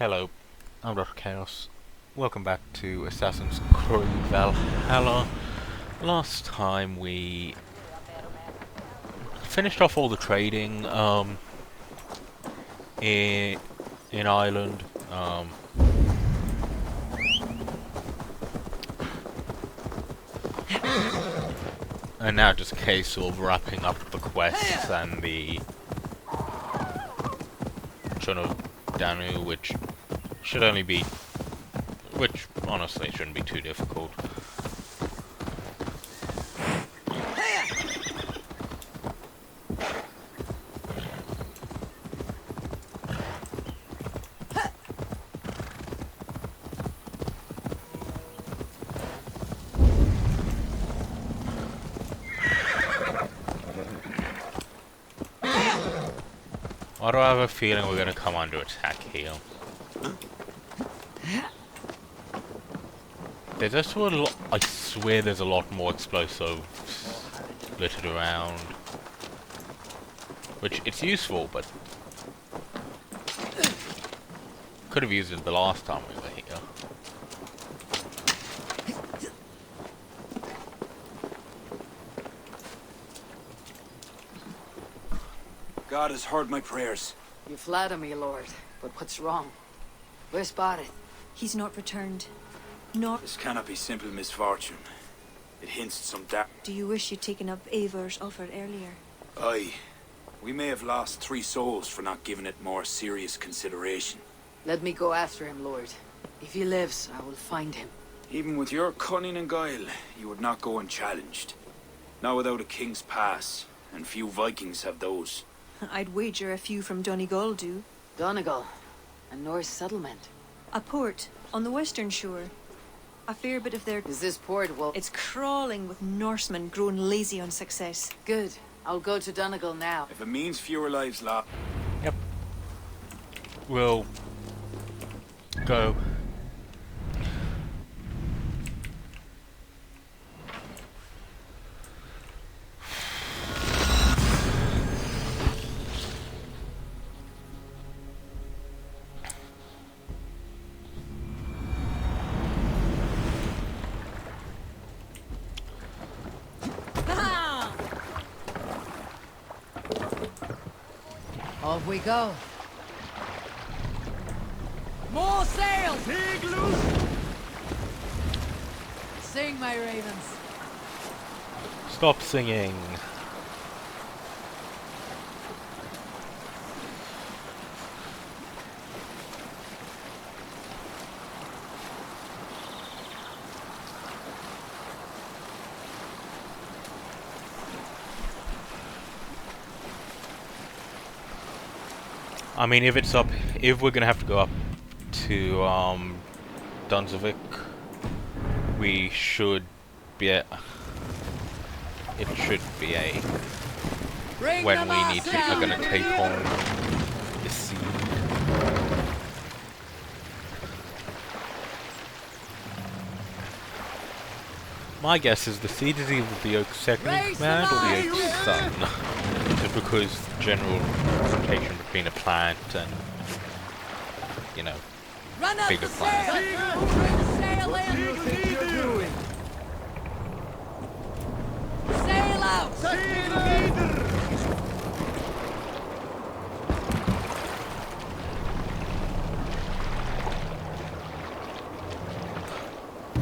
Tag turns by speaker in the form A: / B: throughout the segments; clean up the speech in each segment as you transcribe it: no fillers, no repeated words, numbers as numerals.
A: Hello, I'm Dr. Chaos. Welcome back to Assassin's Creed Valhalla. Last time we finished off all the trading in Ireland. And now just a case of wrapping up the quests and the Chun of Danu, which should only be, which honestly shouldn't be too difficult. Why do I have a feeling we're gonna come under attack here? There's also a lot, I swear there's a lot more explosives littered around. Which, it's useful, but could have used it the last time we were here.
B: God has heard my prayers.
C: You flatter me, Lord, but what's wrong? Where's Barid?
D: He's not returned. Nor
B: This cannot be simple misfortune. It hints at some dark.
D: do you wish you'd taken up Eivor's offer earlier.
B: Aye. We may have lost 3 souls for not giving it more serious consideration.
C: Let me go after him, Lord. If he lives, I will find him.
B: Even with your cunning and guile, you would not go unchallenged. Not without a king's pass, and few Vikings have those.
D: I'd wager a few from Donegal do.
C: Donegal, a Norse settlement.
D: A port on the western shore. A fair bit of their...
C: Is this port well?
D: It's crawling with Norsemen grown lazy on success.
C: Good. I'll go to Donegal now.
B: If it means fewer lives lost.
A: Yep. We'll go.
C: Off we go. More sail! Pig loose! Sing, my ravens.
A: Stop singing. I mean, if it's up, if we're gonna have to go up to Dunsvik, we should be a. It should be a when we need to. We're gonna take on the sea. My guess is the seed is either the oak's second in command or the oak's son. Just because general representation between a plant and, you know, bigger plant.
C: Sail out!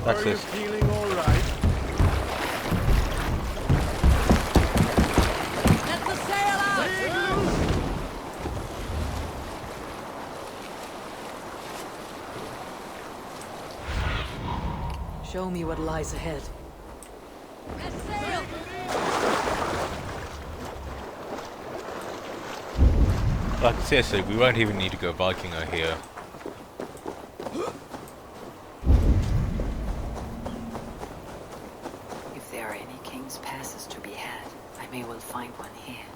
A: That's it.
E: Feeling all right?
C: Let the sail out! Show me what lies ahead. Let sail!
A: Like seriously, we won't even need to go Vikinger here.
C: If there are any king's passes to be had, I may well find one here.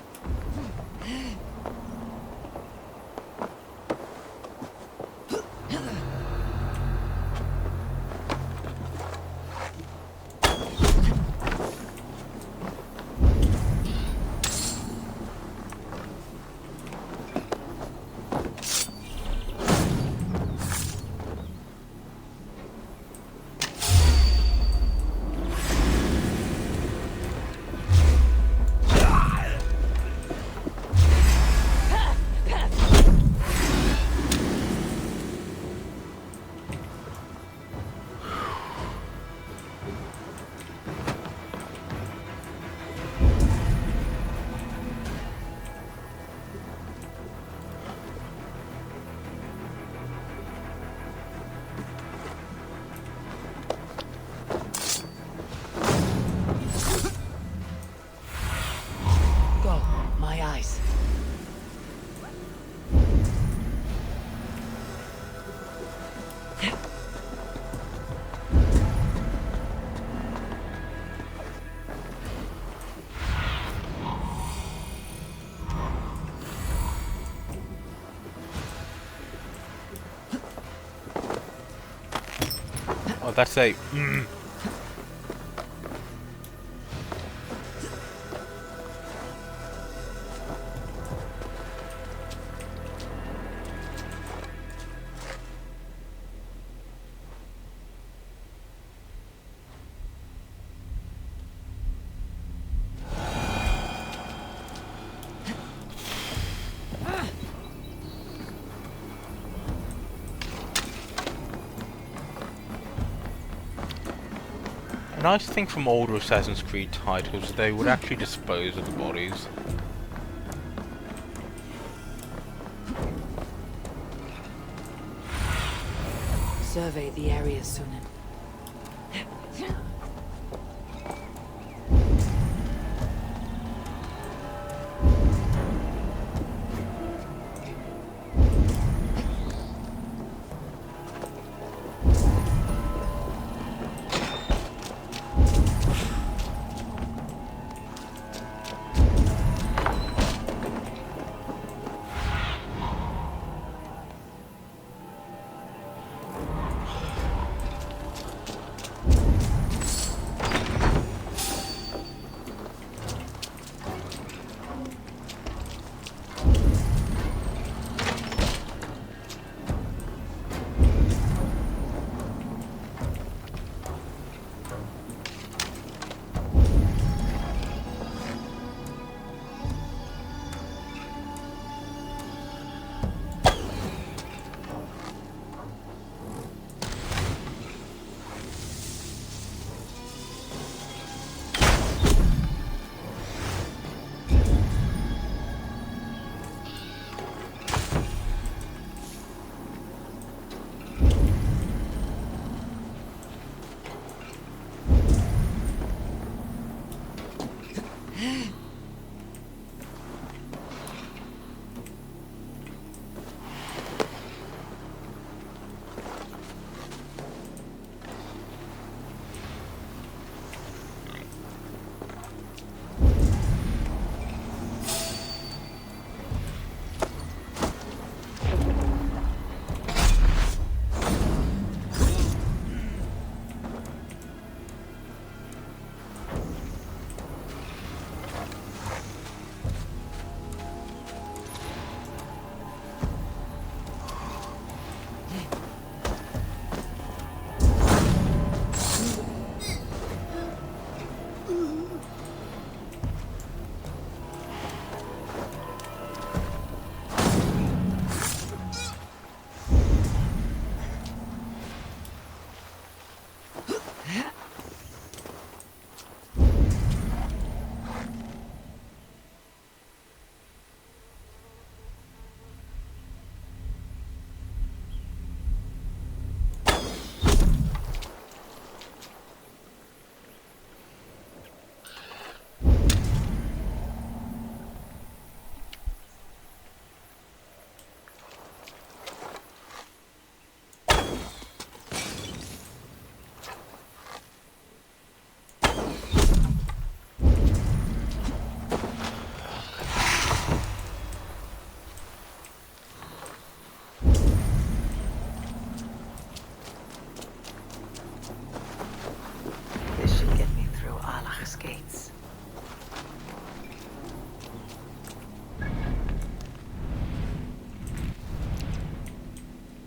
A: Oh, that's a... A nice thing from older Assassin's Creed titles, they would actually dispose of the bodies.
C: Survey the area, Sunan.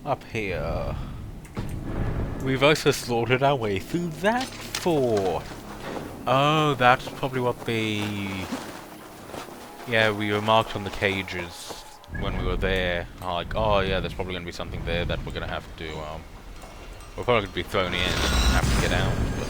A: Up here. We've also slaughtered our way through that fort. Oh, that's probably what the... Yeah, we were marked on the cages when we were there. Like, oh yeah, there's probably going to be something there that we're going to have to... we're probably going to be thrown in and have to get out. But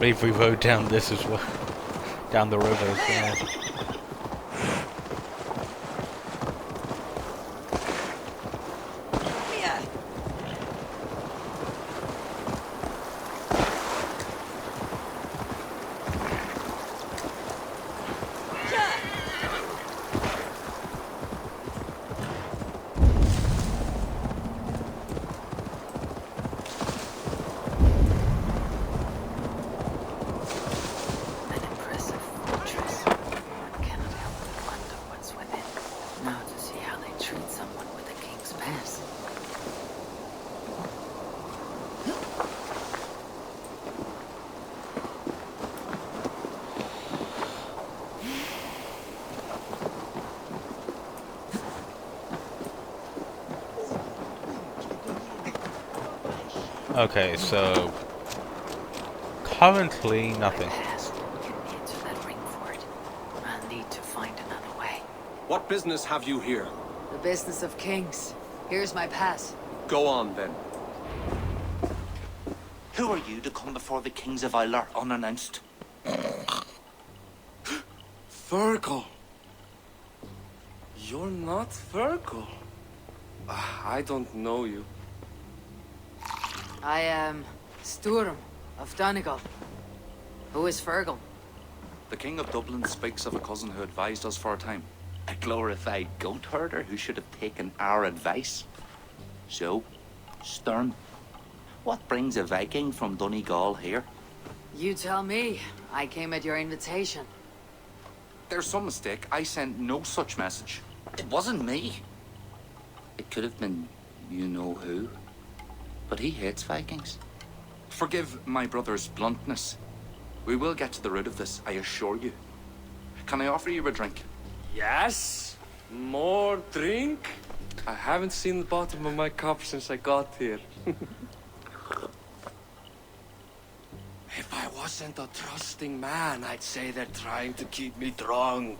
A: If we rode down this as well, down the river as well.
C: An impressive fortress. One cannot help but wonder what's within. Now to see how they treat someone with a king's pass.
A: Okay, so currently nothing.
C: Pass can enter that ring fort. I'll need to find another way.
E: What business have you here?
C: The business of kings. Here's my pass.
E: Go on, then.
F: Who are you to come before the kings of Ilar unannounced?
E: Virgil. You're not Virgil. I don't know you.
C: I am Sturm of Donegal. Who is Fergal?
F: The King of Dublin speaks of a cousin who advised us for a time. A glorified goat herder who should have taken our advice. So, Sturm, what brings a Viking from Donegal here?
C: You tell me. I came at your invitation.
F: There's some mistake. I sent no such message. It wasn't me. It could have been you know who. But he hates Vikings. Forgive my brother's bluntness. We will get to the root of this, I assure you. Can I offer you a drink?
E: Yes? More drink? I haven't seen the bottom of my cup since I got here. If I wasn't a trusting man, I'd say they're trying to keep me drunk.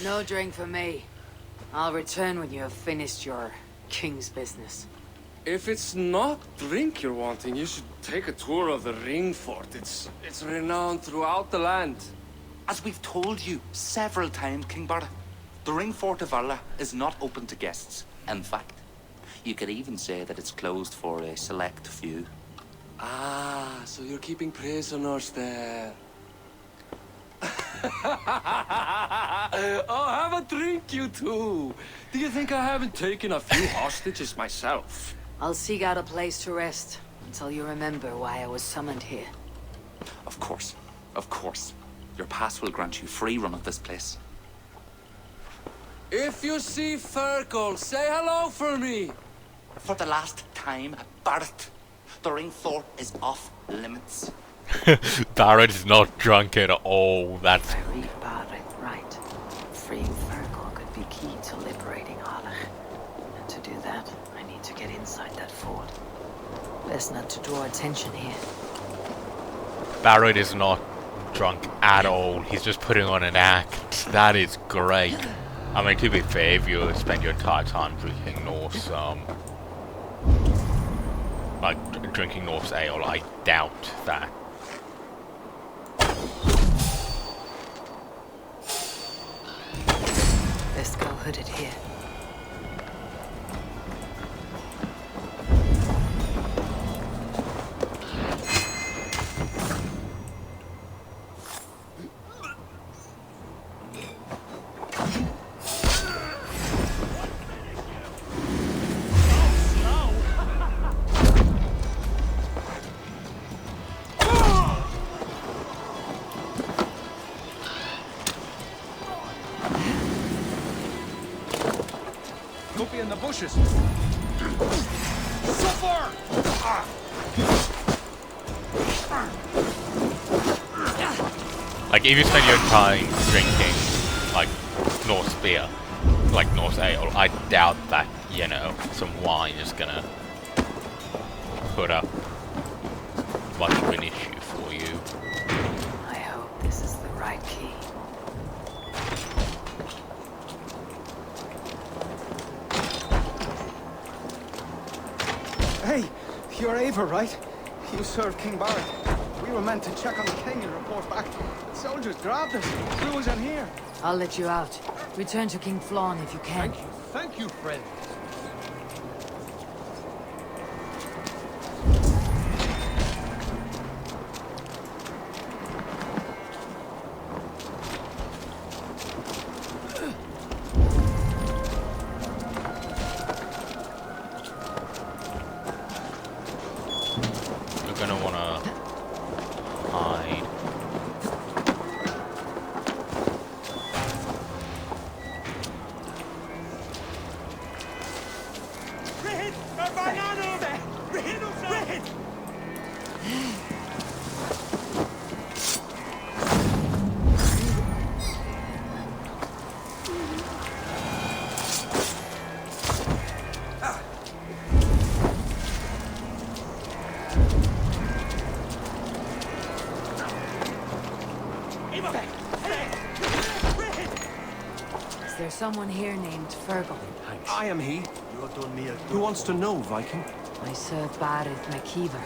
C: No drink for me. I'll return when you have finished your king's business.
E: If it's not drink you're wanting, you should take a tour of the ring fort. It's renowned throughout the land.
F: As we've told you several times, King Barid, the ring fort of Valhalla is not open to guests. In fact, you could even say that it's closed for a select few.
E: Ah, so you're keeping prisoners there. Oh, have a drink, you two. Do you think I haven't taken a few hostages myself?
C: I'll seek out a place to rest until you remember why I was summoned here.
F: Of course, of course. Your pass will grant you free run of this place.
E: If you see Fergal, say hello for me.
F: For the last time, Barid, the ring fort is off limits.
A: Barid is not drunk at all. That's
C: If I read Barid right, freeing Fergal could be key to liberating Harlech. And to do that, I need to get inside that fort. Best not to draw attention here.
A: Barid is not drunk at all. He's just putting on an act. That is great. I mean, to be fair, if you spend your entire time drinking Norse, like drinking Norse ale, I doubt that.
C: Best go hooded here.
G: Don't be in the bushes. So far!
A: Like, if you spend your time drinking, like, Norse beer, like Norse ale, I doubt that, you know, some wine is gonna put up much of an issue for you.
C: I hope this is the right key.
G: Hey, you're Ava, right? You serve King Barid. We were meant to check on the king and report back. The soldiers grabbed us, threw us in here.
C: I'll let you out. Return to King Flawn if you can.
G: Thank you, friend.
A: You're gonna wanna hide.
C: Is there someone here named Fergal?
H: I am he. Who wants to know, Viking?
C: I serve Barid McKeever.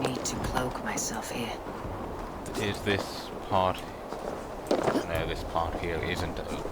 C: Need to cloak myself here.
A: Is this part... No, this part here isn't open.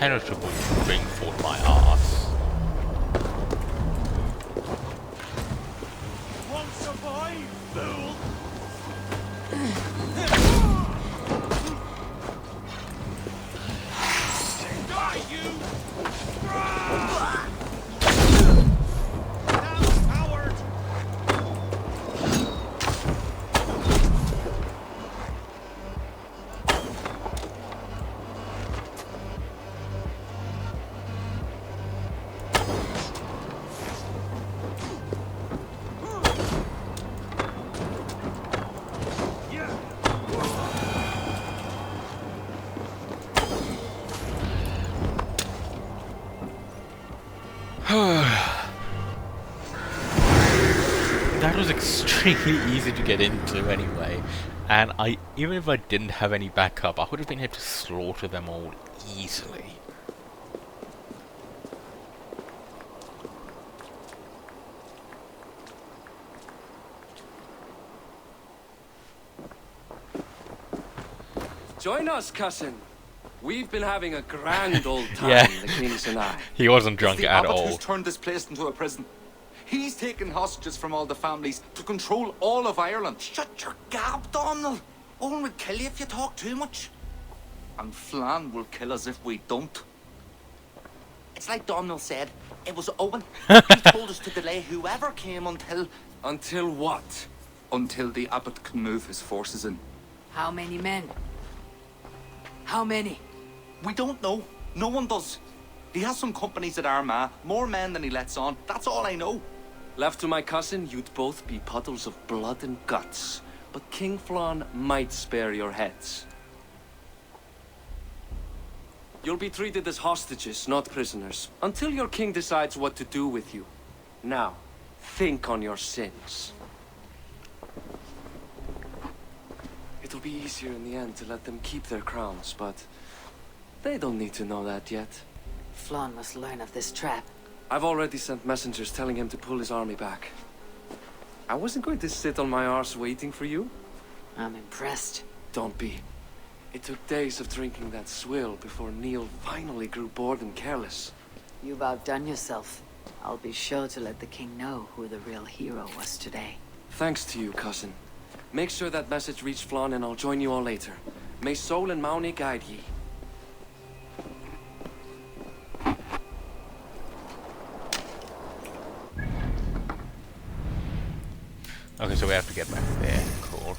A: Impenetrable ring for my ass.
I: Won't survive, fool! Die, you! Down, coward!
A: That was extremely easy to get into anyway, and even if I didn't have any backup, I would have been able to slaughter them all easily.
E: Join us, cousin. We've been having a grand old time,
A: Yeah.
E: the kings and I.
A: He wasn't drunk
F: It's the
A: at
F: abbot
A: all.
F: who's turned this place into a prison. He's taken hostages from all the families to control all of Ireland. Shut your gab, Donald. Owen will kill you if you talk too much. And Flan will kill us if we don't. It's like Donald said, it was Owen. He told us to delay whoever came until...
E: Until what?
F: Until the abbot can move his forces in.
C: How many men? How many?
F: We don't know. No one does. He has some companies at Armagh, more men than he lets on. That's all I know.
E: Left to my cousin, you'd both be puddles of blood and guts. But King Flan might spare your heads. You'll be treated as hostages, not prisoners, until your king decides what to do with you. Now, think on your sins. It'll be easier in the end to let them keep their crowns, but they don't need to know that yet.
C: Flan must learn of this trap.
E: I've already sent messengers telling him to pull his army back. I wasn't going to sit on my arse waiting for you.
C: I'm impressed.
E: Don't be. It took days of drinking that swill before Neil finally grew bored and careless.
C: You've outdone yourself. I'll be sure to let the king know who the real hero was today.
E: Thanks to you, cousin. Make sure that message reached Flan and I'll join you all later. May Sol and Mauni guide ye.
A: Okay, so we have to get back there. Cool.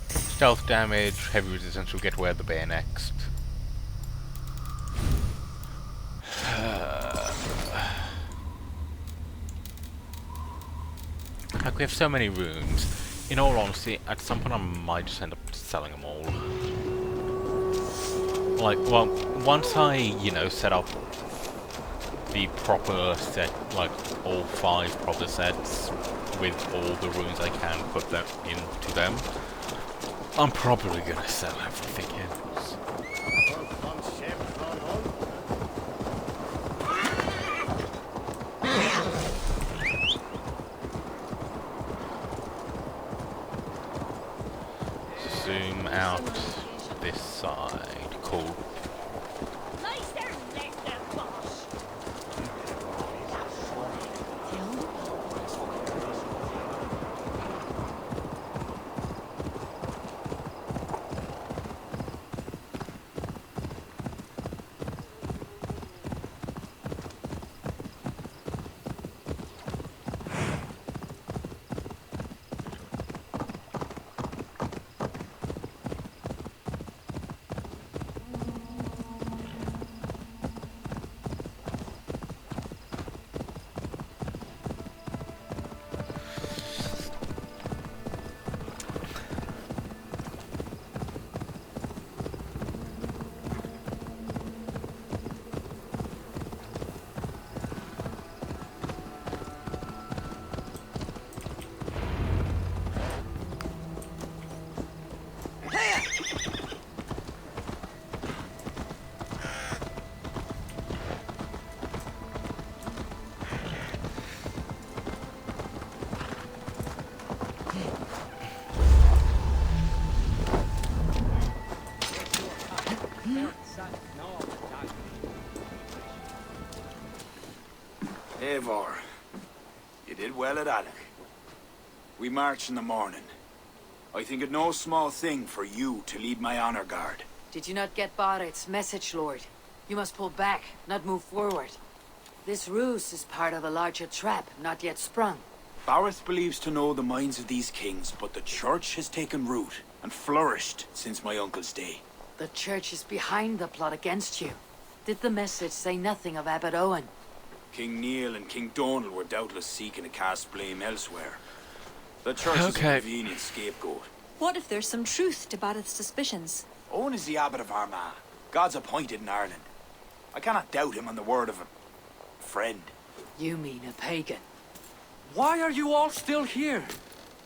A: Stealth damage, heavy resistance, we'll get where the bear next. Like, we have so many runes. In all honesty, at some point I might just end up selling them all. Like, well, once I, you know, set up the proper set, like all 5 proper sets with all the runes I can put them into them, I'm probably gonna sell everything else. Zoom out this side. Cool.
B: Eivor, you did well at Alec. We march in the morning. I think it no small thing for you to lead my honor guard.
C: Did you not get Barid's message, Lord? You must pull back, not move forward. This ruse is part of a larger trap, not yet sprung.
B: Barid believes to know the minds of these kings, but the church has taken root and flourished since my uncle's day.
C: The church is behind the plot against you. Did the message say nothing of Abbot Owen?
B: King Neil and King Donald were doubtless seeking to cast blame elsewhere. The church is a convenient scapegoat.
D: What if there's some truth to Barid's suspicions?
B: Owen is the abbot of Armagh, God's appointed in Ireland. I cannot doubt him on the word of a friend.
C: You mean a pagan?
E: Why are you all still here?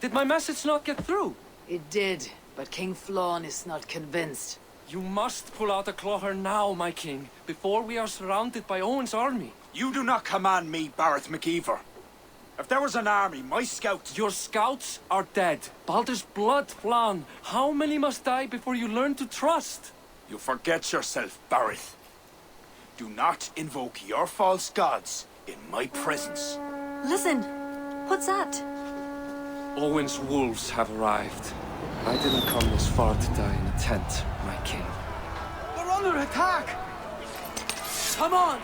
E: Did my message not get through?
C: It did, but King Flann is not convinced.
E: You must pull out a clawher now, my king, before we are surrounded by Owen's army.
B: You do not command me, Barith McEver. If there was an army, my scouts...
E: Your scouts are dead. Baldur's blood, Flann. How many must die before you learn to trust?
B: You forget yourself, Barith. Do not invoke your false gods in my presence.
D: Listen! What's that?
E: Owen's wolves have arrived. I didn't come this far to die in a tent, my king.
G: We're under attack!
C: Come on!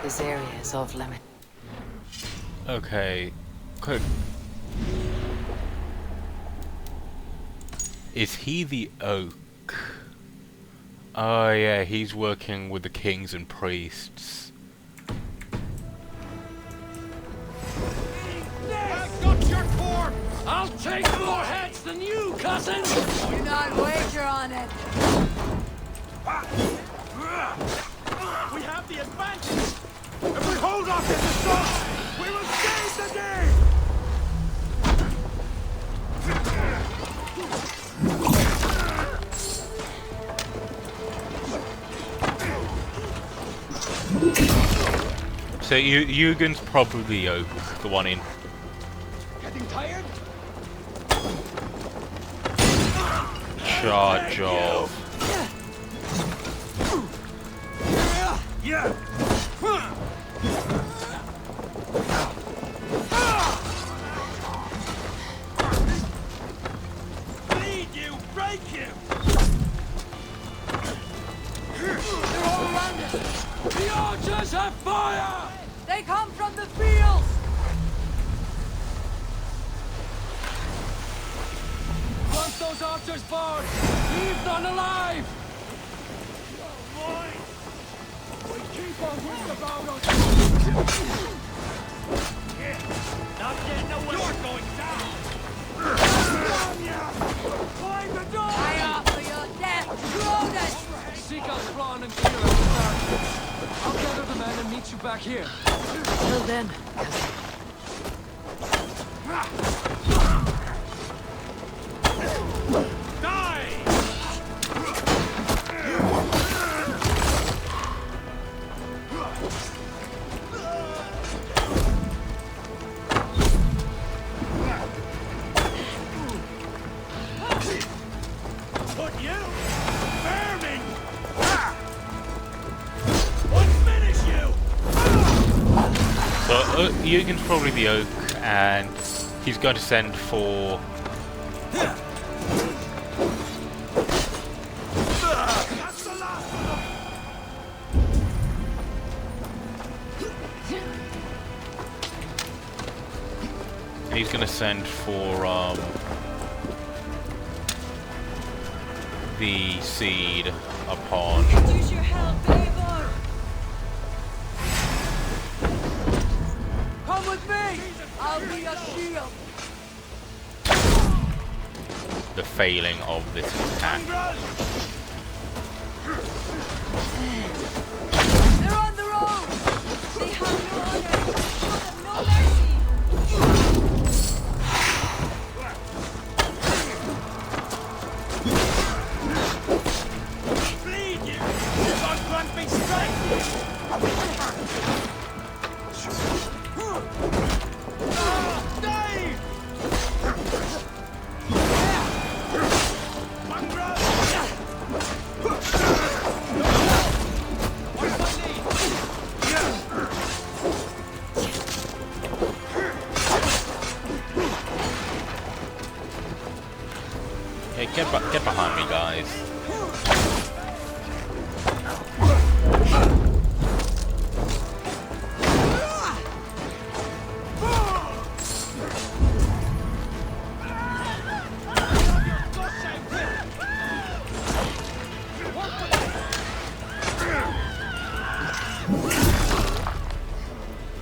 C: This area is off limit.
A: Okay. Good. Is he the oak? Oh yeah, he's working with the kings and priests.
I: I've got your corpse!
E: I'll take more heads than you, cousin!
C: Do not wager on it.
I: We have the advantage! If we hold off this assault, we will save the day!
A: So Eugen's probably oak, the one in.
I: Getting tired?
A: Charge of.
I: Yeah! Bleed you! Break you!
C: They're all around us.
E: The archers have fire!
C: They come from the fields!
E: Once those archers barred, leave none alive!
I: Mine! We keep on worrying about us! Not getting away! You're going down! Climb the door!
C: I offer your death, Cronus!
E: Seek out Flann and Kira at the barracks. I'll gather the men and meet you back here.
C: Till then, cousin.
I: Die! Put you! Vermin! Let's finish you!
A: So Eugen's probably the oak, and he's going to send for.
I: That's the last of them!
A: And he's going to send for the seed upon.
D: Use your help, Eivor!
C: Come with me! I'll be a shield!
A: The failing of this attack.
C: They're on the road!
D: They have no honor! Show them no mercy!
I: Bleed you! God grant me strength! Die! Mongrel! What's my need?
A: Yeah, get behind me, guys.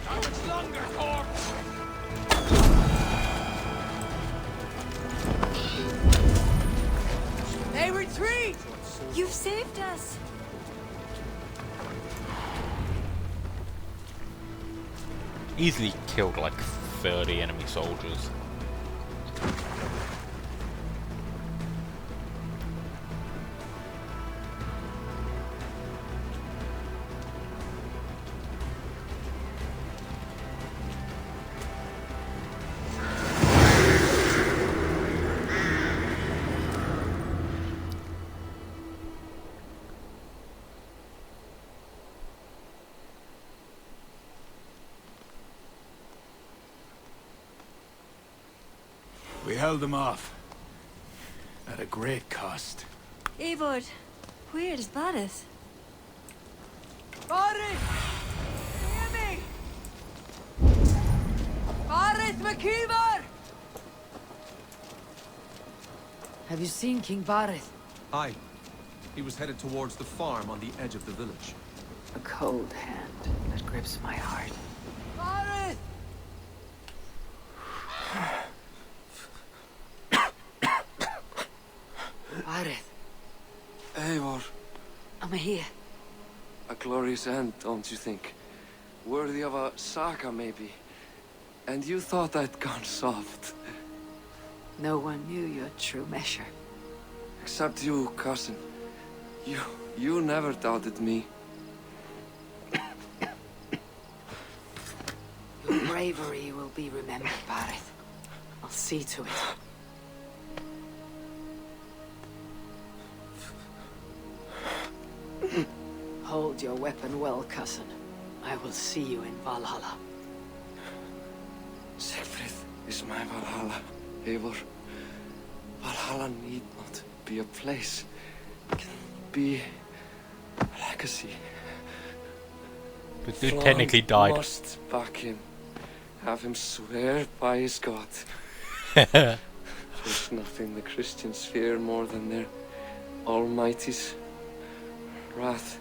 I: How much longer, corpse?
C: They retreat!
D: You've saved us!
A: Easily killed like 30 enemy soldiers.
B: We held them off. At a great cost.
D: Eivor, where is Barid?
C: Barid! Hear me! Barid McKeever! Have you seen King Barid?
H: Aye. He was headed towards the farm on the edge of the village.
C: A cold hand that grips my heart. Barid! Barid,
E: Eivor,
C: I'm here.
E: a glorious end, don't you think? Worthy of a saga, maybe. And you thought I'd gone soft.
C: No one knew your true measure.
E: Except you, cousin. You never doubted me.
C: Your bravery will be remembered, Barid. I'll see to it. Hold your weapon well, cousin. I will see you in Valhalla.
E: Siegfried is my Valhalla, Eivor. Valhalla need not be a place. It can be a legacy.
A: But dude technically died.
E: Must back him. Have him swear by his God. There's nothing the Christians fear more than their Almighty's wrath.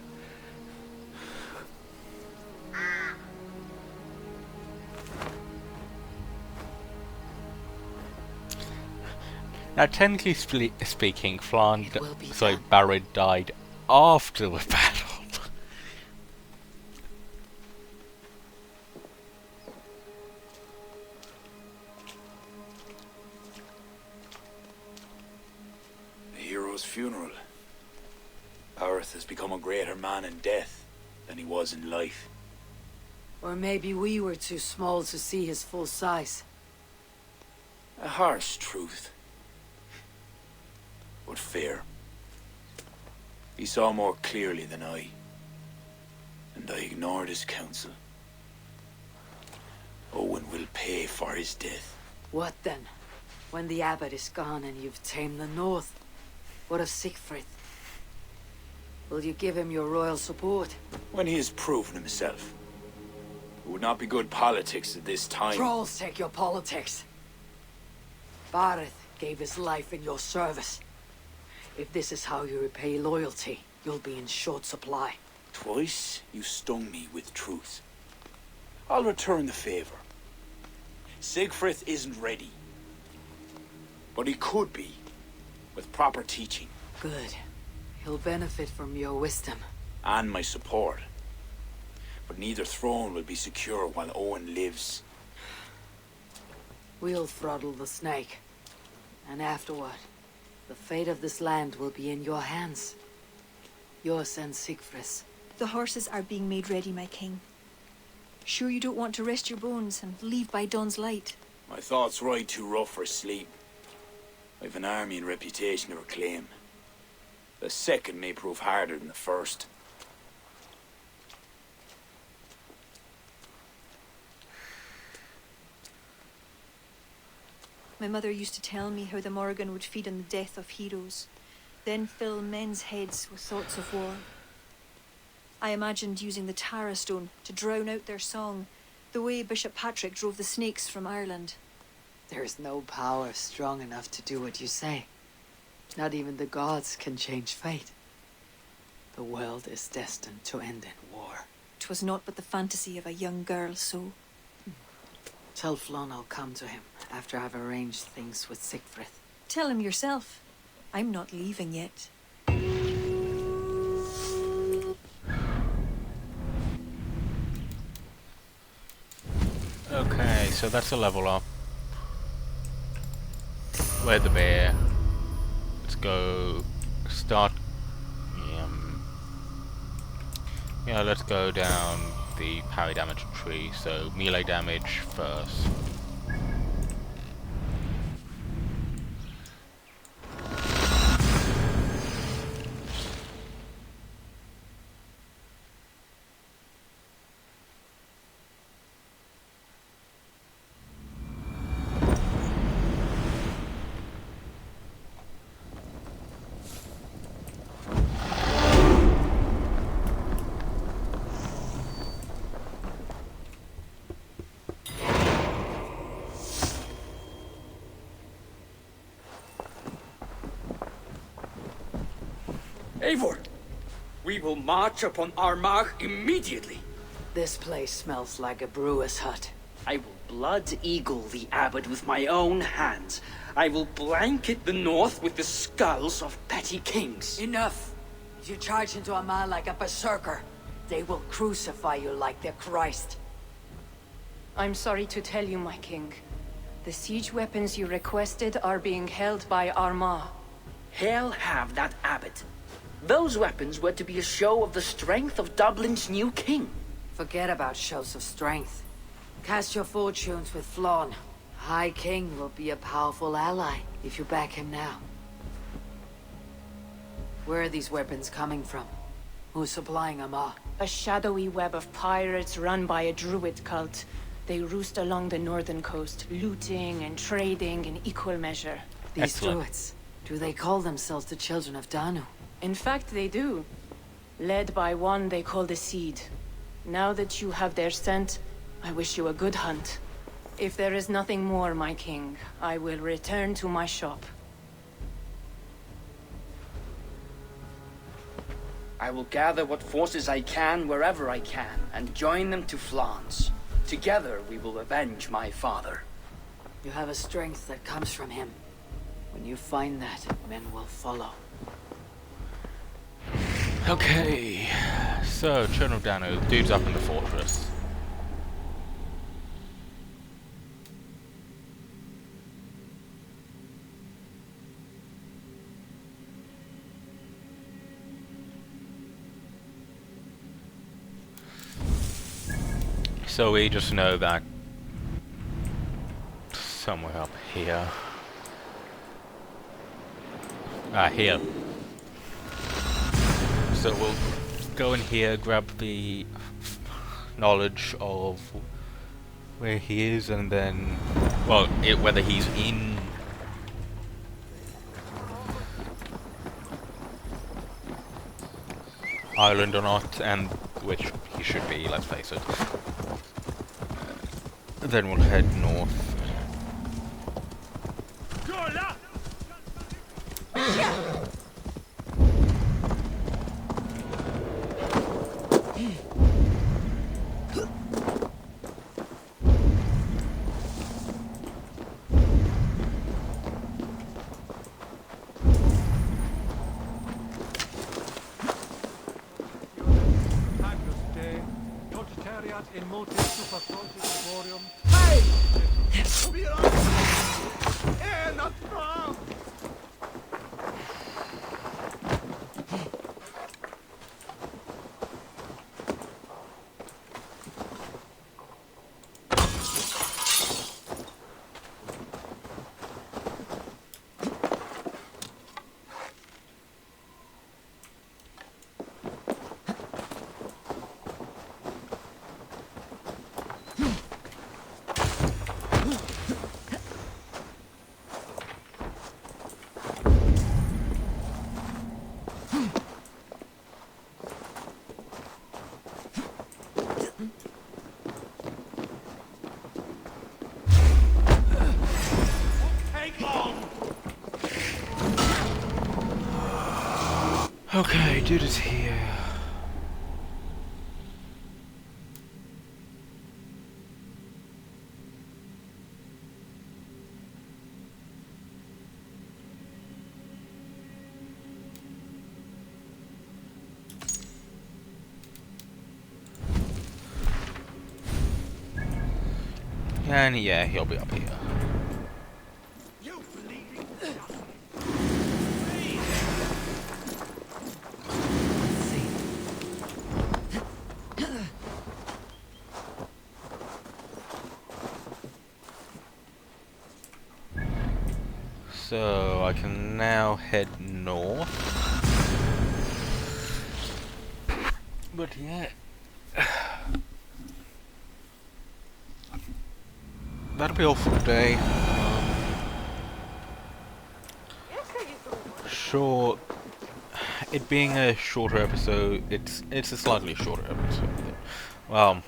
A: Now, technically speaking,
C: It will be done.
A: Barid died after the battle.
B: A hero's funeral. Barid has become a greater man in death than he was in life.
C: Or maybe we were too small to see his full size.
B: A harsh truth. But fair. He saw more clearly than I. And I ignored his counsel. Owen will pay for his death.
C: What then? When the abbot is gone and you've tamed the north? What of Siegfried? Will you give him your royal support?
B: When he has proven himself. It would not be good politics at this time.
C: Trolls take your politics. Barid gave his life in your service. If this is how you repay loyalty, you'll be in short supply.
B: Twice you stung me with truth. I'll return the favor. Siegfried isn't ready. But he could be, with proper teaching.
C: Good. He'll benefit from your wisdom.
B: And my support. But neither throne will be secure while Owen lives.
C: We'll throttle the snake. And afterward, the fate of this land will be in your hands. Yours and Siegfried's.
D: The horses are being made ready, my king. Sure you don't want to rest your bones and leave by dawn's light?
B: My thoughts ride too rough for sleep. I've an army and reputation to reclaim. The second may prove harder than the first.
D: My mother used to tell me how the Morrigan would feed on the death of heroes, then fill men's heads with thoughts of war. I imagined using the Tara Stone to drown out their song, the way Bishop Patrick drove the snakes from Ireland.
C: There's no power strong enough to do what you say. Not even the gods can change fate. The world is destined to end in war.
D: 'Twas not but the fantasy of a young girl, so...
C: Tell Flon I'll come to him after I've arranged things with Siegfried.
D: Tell him yourself. I'm not leaving yet.
A: so that's a level up. Where's the bear? Let's go start. Yeah, let's go down the parry damage tree. So melee damage first.
J: Eivor, we will march upon Armagh immediately.
C: This place smells like a brewer's hut.
J: I will blood eagle the abbot with my own hands. I will blanket the north with the skulls of petty kings.
C: Enough! You charge into Armagh like a berserker. They will crucify you like their Christ.
K: I'm sorry to tell you, my king. The siege weapons you requested are being held by Armagh.
J: Hell have that abbot. Those weapons were to be a show of the strength of Dublin's new king.
C: Forget about shows of strength. Cast your fortunes with Flann. High King will be a powerful ally if you back him now. Where are these weapons coming from? Who's supplying Armagh?
K: A shadowy web of pirates run by a druid cult. They roost along the northern coast, looting and trading in equal measure.
C: These
A: Excellent.
C: druids, do they call themselves the Children of Danu?
K: In fact, they do. Led by one they call the Seed. Now that you have their scent, I wish you a good hunt. If there is nothing more, my king, I will return to my shop.
J: I will gather what forces I can wherever I can, and join them to Flann's. Together we will avenge my father.
C: You have a strength that comes from him. When you find that, men will follow.
A: Okay, so Children of Danu, dude's up in the fortress. So we just know that somewhere up here. Here. So we'll go in here, grab the knowledge of where he is, and then, well, whether he's in Ireland or not, and which he should be, let's face it. Then we'll head north.
I: in mote super frontis laborium.
G: Hey! Not wrong!
A: Okay, dude is here. And yeah, he'll be up here.
I: You bleeding.
A: So I can now head north. But yeah. That'll be all for today. Sure, it being a shorter episode, it's a slightly shorter episode. Well,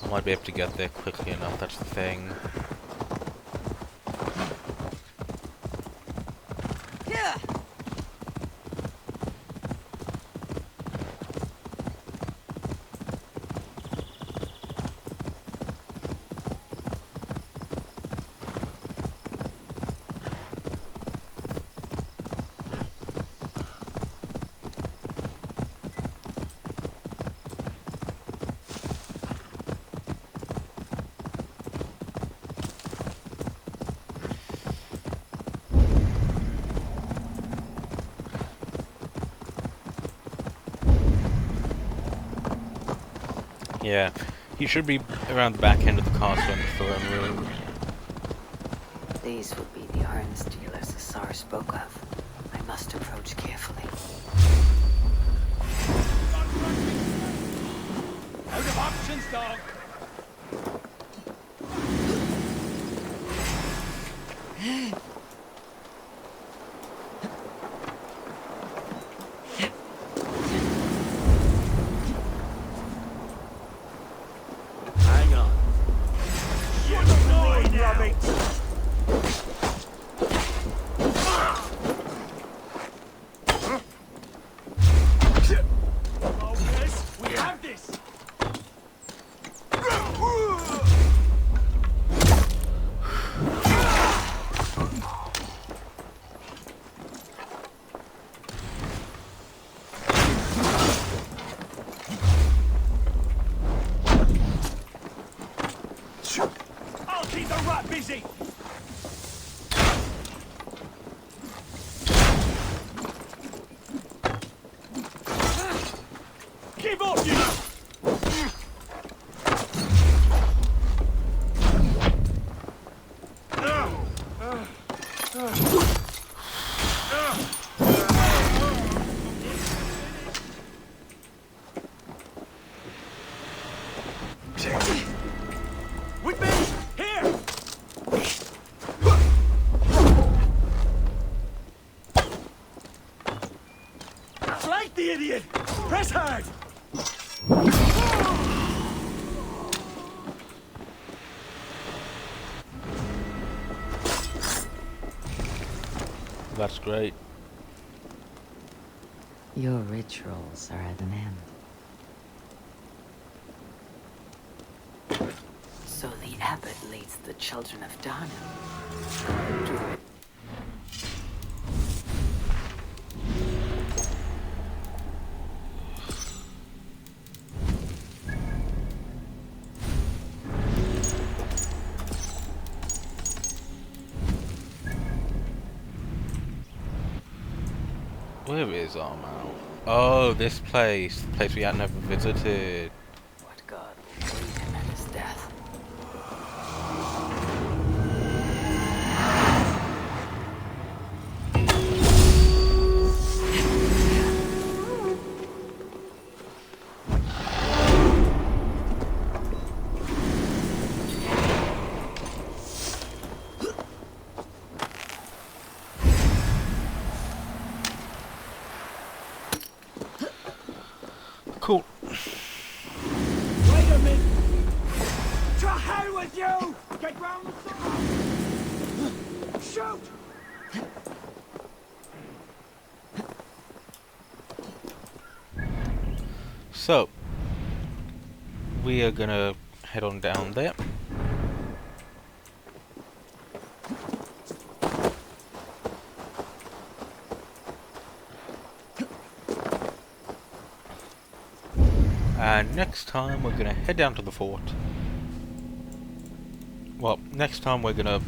A: I might be able to get there quickly enough, that's the thing. Yeah, he should be around the back end of the castle in the throne room.
C: These would be the arms dealers Asar spoke of. I must approach carefully.
I: Out of options, dog. Hang on. You're annoying, Robbie. Oh, yes, we have this. I'll keep the rat busy. Keep up, you. With me! Here! Flank the idiot! Press hard!
A: That's great.
C: Your rituals are at an end. So the abbot leads the children of Dana. The druid.
A: Where is our mouth? Oh, this place. The place we had never visited.
C: What god will lead him at his death?
A: Cool.
I: Wait a minute! To hell with you! Get round the side! Shoot!
A: So, we are gonna head on down there. And next time we're gonna head down to the fort. Well, next time we're gonna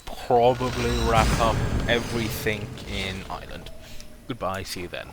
A: probably wrap up everything in Ireland. Goodbye, see you then.